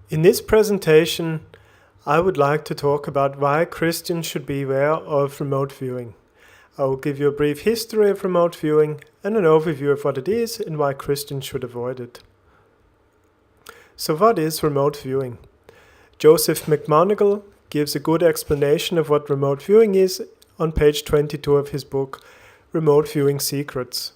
In this presentation, I would like to talk about why Christians should be aware of remote viewing. I will give you a brief history of remote viewing and an overview of what it is and why Christians should avoid it. So what is remote viewing? Joseph McMoneagle gives a good explanation of what remote viewing is on page 22 of his book, Remote Viewing Secrets.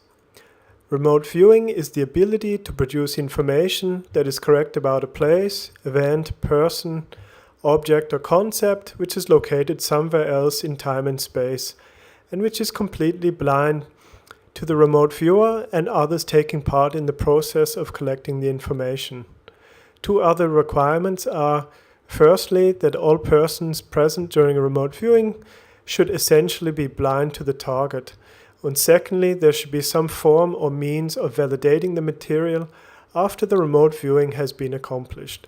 Remote viewing is the ability to produce information that is correct about a place, event, person, object or concept which is located somewhere else in time and space, and which is completely blind to the remote viewer and others taking part in the process of collecting the information. Two other requirements are, firstly, that all persons present during a remote viewing should essentially be blind to the target. And secondly, there should be some form or means of validating the material after the remote viewing has been accomplished.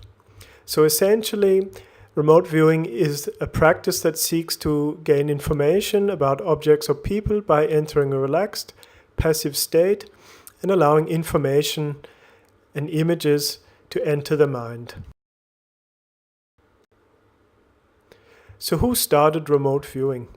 So essentially, remote viewing is a practice that seeks to gain information about objects or people by entering a relaxed, passive state and allowing information and images to enter the mind. So who started remote viewing?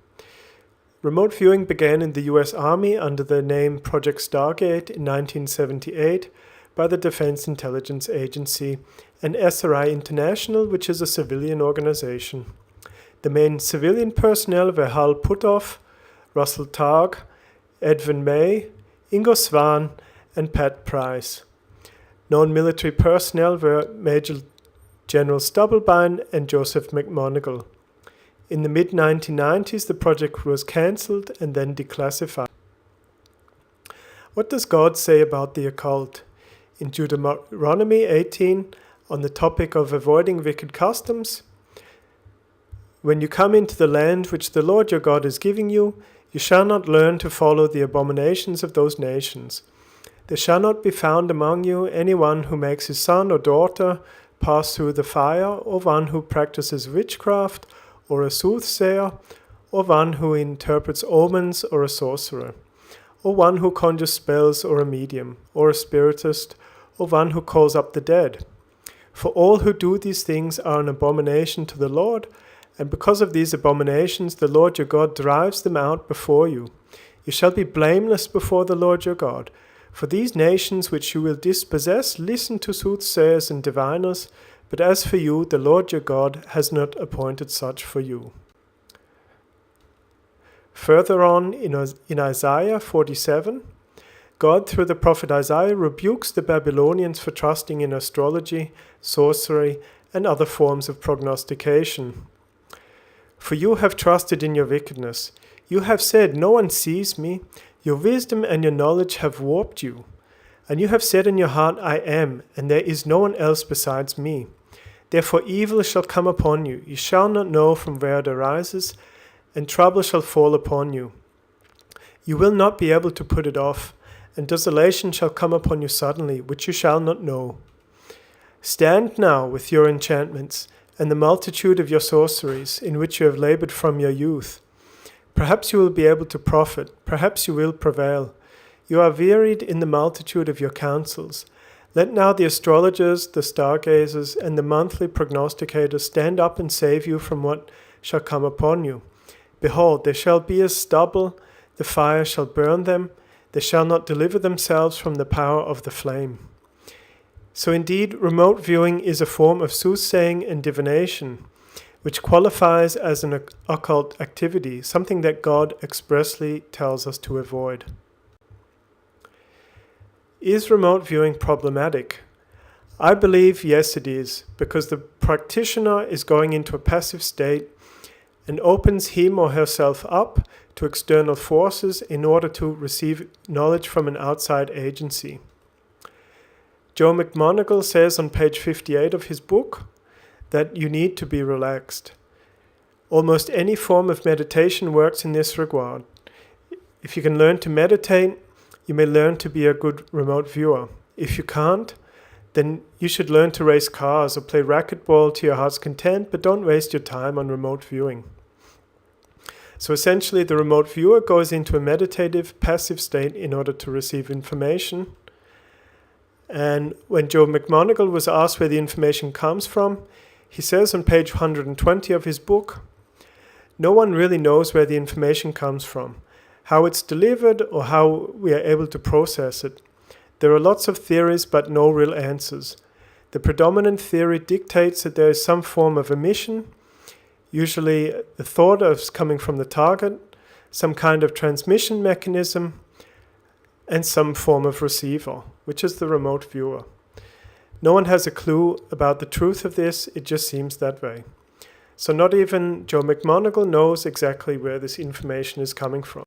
Remote viewing began in the US Army under the name Project Stargate in 1978 by the Defense Intelligence Agency and SRI International, which is a civilian organization. The main civilian personnel were Hal Puthoff, Russell Targ, Edwin May, Ingo Swann, and Pat Price. Non-military personnel were Major General Stubblebine and Joseph McMoneagle. In the mid-1990s, the project was cancelled and then declassified. What does God say about the occult? In Deuteronomy 18, on the topic of avoiding wicked customs, when you come into the land which the Lord your God is giving you, you shall not learn to follow the abominations of those nations. There shall not be found among you anyone who makes his son or daughter pass through the fire, or one who practices witchcraft, or a soothsayer, or one who interprets omens, or a sorcerer, or one who conjures spells, or a medium, or a spiritist, or one who calls up the dead. For all who do these things are an abomination to the Lord, and because of these abominations the Lord your God drives them out before you. You shall be blameless before the Lord your God. For these nations which you will dispossess listen to soothsayers and diviners, but as for you, the Lord your God has not appointed such for you. Further on in Isaiah 47, God through the prophet Isaiah rebukes the Babylonians for trusting in astrology, sorcery, and other forms of prognostication. For you have trusted in your wickedness. You have said, no one sees me. Your wisdom and your knowledge have warped you. And you have said in your heart, I am, and there is no one else besides me. Therefore evil shall come upon you. You shall not know from where it arises, and trouble shall fall upon you. You will not be able to put it off, and desolation shall come upon you suddenly, which you shall not know. Stand now with your enchantments, and the multitude of your sorceries, in which you have labored from your youth. Perhaps you will be able to profit, perhaps you will prevail. You are wearied in the multitude of your counsels. Let now the astrologers, the stargazers, and the monthly prognosticators stand up and save you from what shall come upon you. Behold, they shall be as stubble, the fire shall burn them, they shall not deliver themselves from the power of the flame. So indeed, remote viewing is a form of soothsaying and divination, which qualifies as an occult activity, something that God expressly tells us to avoid. Is remote viewing problematic? I believe yes it is, because the practitioner is going into a passive state and opens him or herself up to external forces in order to receive knowledge from an outside agency. Joe McMoneagle says on page 58 of his book that you need to be relaxed. Almost any form of meditation works in this regard. If you can learn to meditate, you may learn to be a good remote viewer. If you can't, then you should learn to race cars or play racquetball to your heart's content, but don't waste your time on remote viewing. So essentially, the remote viewer goes into a meditative, passive state in order to receive information, And when Joe McMoneagle was asked where the information comes from, he says on page 120 of his book, "No one really knows where the information comes from, how it's delivered, or how we are able to process it. There are lots of theories, but no real answers. The predominant theory dictates that there is some form of emission, usually the thought of coming from the target, some kind of transmission mechanism, and some form of receiver, which is the remote viewer. No one has a clue about the truth of this, it just seems that way." So not even Joe McMoneagle knows exactly where this information is coming from.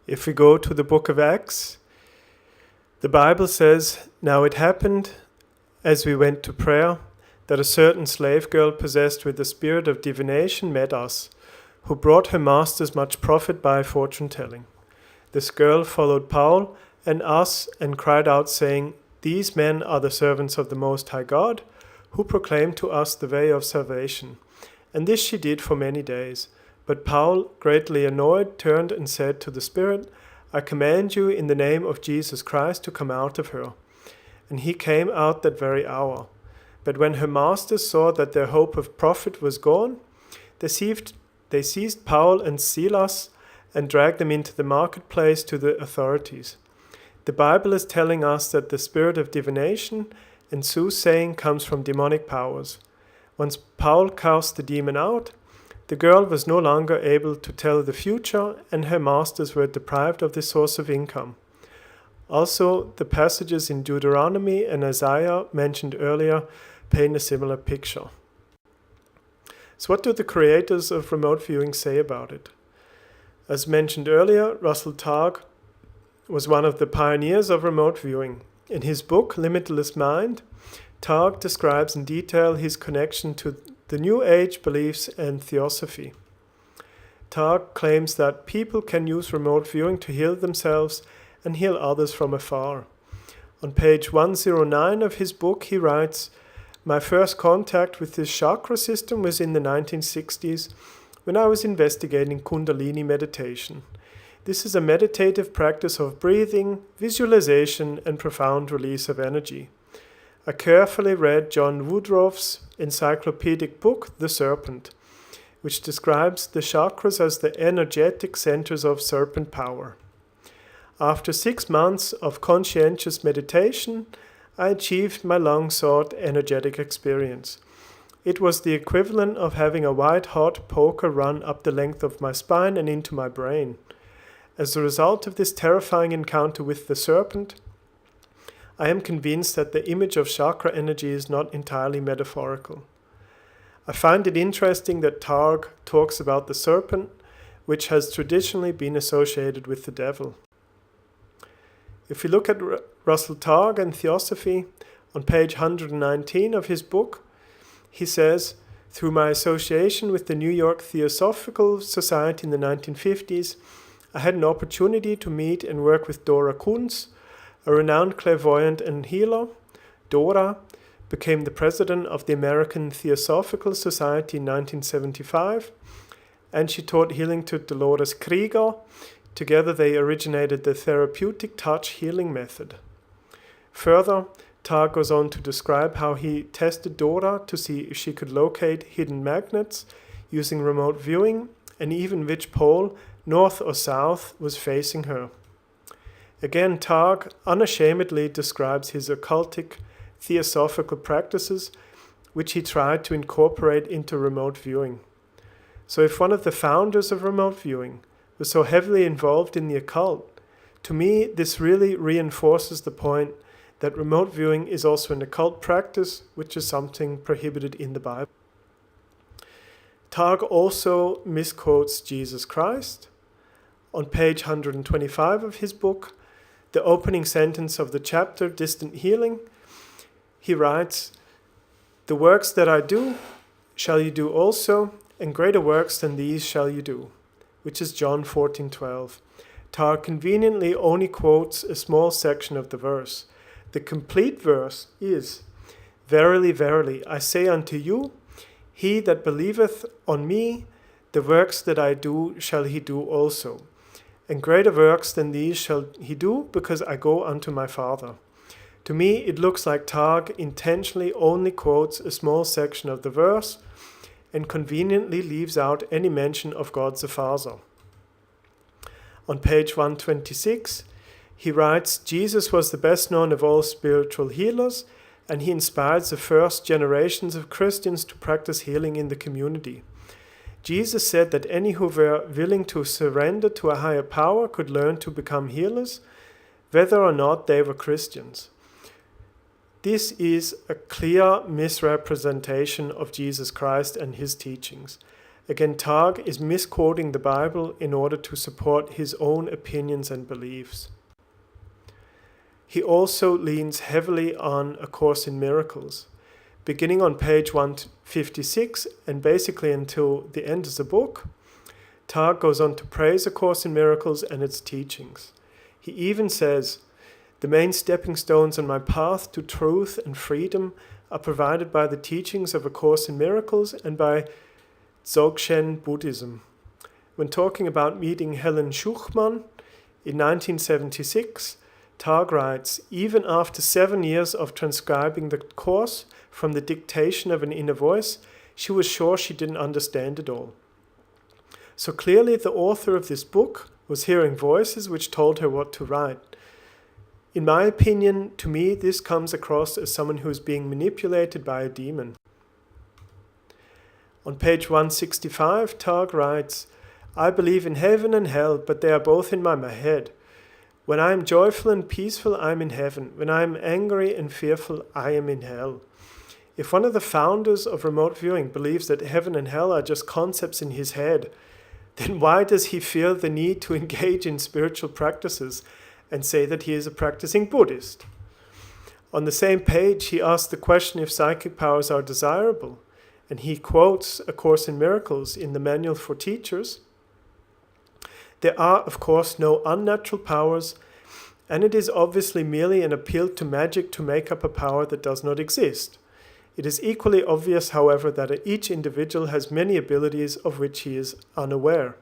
If we go to the book of Acts, the Bible says, "Now it happened, as we went to prayer, that a certain slave girl possessed with the spirit of divination met us, who brought her masters much profit by fortune-telling. This girl followed Paul and us and cried out, saying, 'These men are the servants of the Most High God, who proclaim to us the way of salvation.' And this she did for many days. But Paul, greatly annoyed, turned and said to the spirit, 'I command you in the name of Jesus Christ to come out of her.' And he came out that very hour. But when her masters saw that their hope of profit was gone, they seized Paul and Silas and dragged them into the marketplace to the authorities. The Bible is telling us that the spirit of divination and soothsaying comes from demonic powers. Once Paul cast the demon out, the girl was no longer able to tell the future, and her masters were deprived of this source of income. Also, the passages in Deuteronomy and Isaiah mentioned earlier paint a similar picture. So what do the creators of remote viewing say about it? As mentioned earlier, Russell Targ was one of the pioneers of remote viewing. In his book, Limitless Mind, Targ describes in detail his connection to the New Age beliefs and theosophy. Targ claims that people can use remote viewing to heal themselves and heal others from afar. On page 109 of his book, he writes, "My first contact with this chakra system was in the 1960s when I was investigating Kundalini meditation. This is a meditative practice of breathing, visualization, and profound release of energy. I carefully read John Woodruff's encyclopedic book, The Serpent, which describes the chakras as the energetic centers of serpent power. After 6 months of conscientious meditation, I achieved my long-sought energetic experience. It was the equivalent of having a white-hot poker run up the length of my spine and into my brain. As a result of this terrifying encounter with the serpent, I am convinced that the image of chakra energy is not entirely metaphorical." I find it interesting that Targ talks about the serpent, which has traditionally been associated with the devil. If we look at Russell Targ and theosophy, on page 119 of his book, he says, "Through my association with the New York Theosophical Society in the 1950s, I had an opportunity to meet and work with Dora Kunz, a renowned clairvoyant and healer. Dora became the president of the American Theosophical Society in 1975, and she taught healing to Dolores Krieger. Together they originated the therapeutic touch healing method." Further, Targ goes on to describe how he tested Dora to see if she could locate hidden magnets using remote viewing and even which pole, north or south, was facing her. Again, Targ unashamedly describes his occultic theosophical practices, which he tried to incorporate into remote viewing. So if one of the founders of remote viewing was so heavily involved in the occult, to me this really reinforces the point that remote viewing is also an occult practice, which is something prohibited in the Bible. Targ also misquotes Jesus Christ. On page 125 of his book, the opening sentence of the chapter, Distant Healing, he writes, "The works that I do shall you do also, and greater works than these shall you do," which is John 14:12. Targ conveniently only quotes a small section of the verse. The complete verse is, "Verily, verily, I say unto you, he that believeth on me, the works that I do shall he do also. And greater works than these shall he do, because I go unto my Father. To me, it looks like Targ intentionally only quotes a small section of the verse and conveniently leaves out any mention of God the Father. On page 126, he writes, Jesus was the best known of all spiritual healers, and he inspired the first generations of Christians to practice healing in the community. Jesus said that any who were willing to surrender to a higher power could learn to become healers, whether or not they were Christians. This is a clear misrepresentation of Jesus Christ and his teachings. Again, Targ is misquoting the Bible in order to support his own opinions and beliefs. He also leans heavily on A Course in Miracles. Beginning on page 156 and basically until the end of the book, Targ goes on to praise A Course in Miracles and its teachings. He even says, "The main stepping stones on my path to truth and freedom are provided by the teachings of A Course in Miracles and by Dzogchen Buddhism." When talking about meeting Helen Schuchmann in 1976, Targ writes, "Even after 7 years of transcribing the course from the dictation of an inner voice, she was sure she didn't understand it all." So clearly the author of this book was hearing voices which told her what to write. In my opinion, to me, this comes across as someone who is being manipulated by a demon. On page 165, Targ writes, "I believe in heaven and hell, but they are both in my head. When I am joyful and peaceful, I am in heaven. When I am angry and fearful, I am in hell." If one of the founders of remote viewing believes that heaven and hell are just concepts in his head, then why does he feel the need to engage in spiritual practices and say that he is a practicing Buddhist? On the same page, he asks the question if psychic powers are desirable, and he quotes A Course in Miracles in the Manual for Teachers. There are, of course, no unnatural powers, and it is obviously merely an appeal to magic to make up a power that does not exist. It is equally obvious, however, that each individual has many abilities of which he is unaware.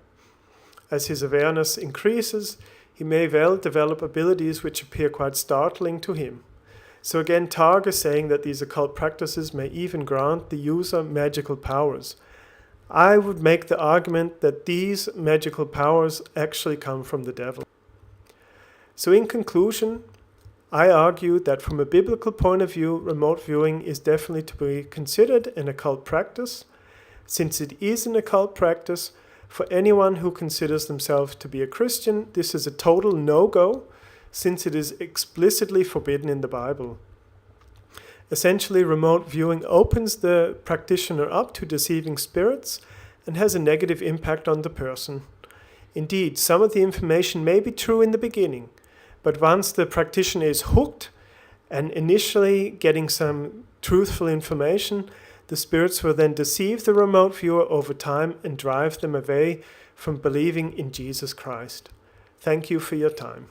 As his awareness increases, he may well develop abilities which appear quite startling to him. So again, Targ is saying that these occult practices may even grant the user magical powers. I would make the argument that these magical powers actually come from the devil. So in conclusion, I argue that from a biblical point of view, remote viewing is definitely to be considered an occult practice. Since it is an occult practice, for anyone who considers themselves to be a Christian, this is a total no-go, since it is explicitly forbidden in the Bible. Essentially, remote viewing opens the practitioner up to deceiving spirits and has a negative impact on the person. Indeed, some of the information may be true in the beginning, but once the practitioner is hooked and initially getting some truthful information, the spirits will then deceive the remote viewer over time and drive them away from believing in Jesus Christ. Thank you for your time.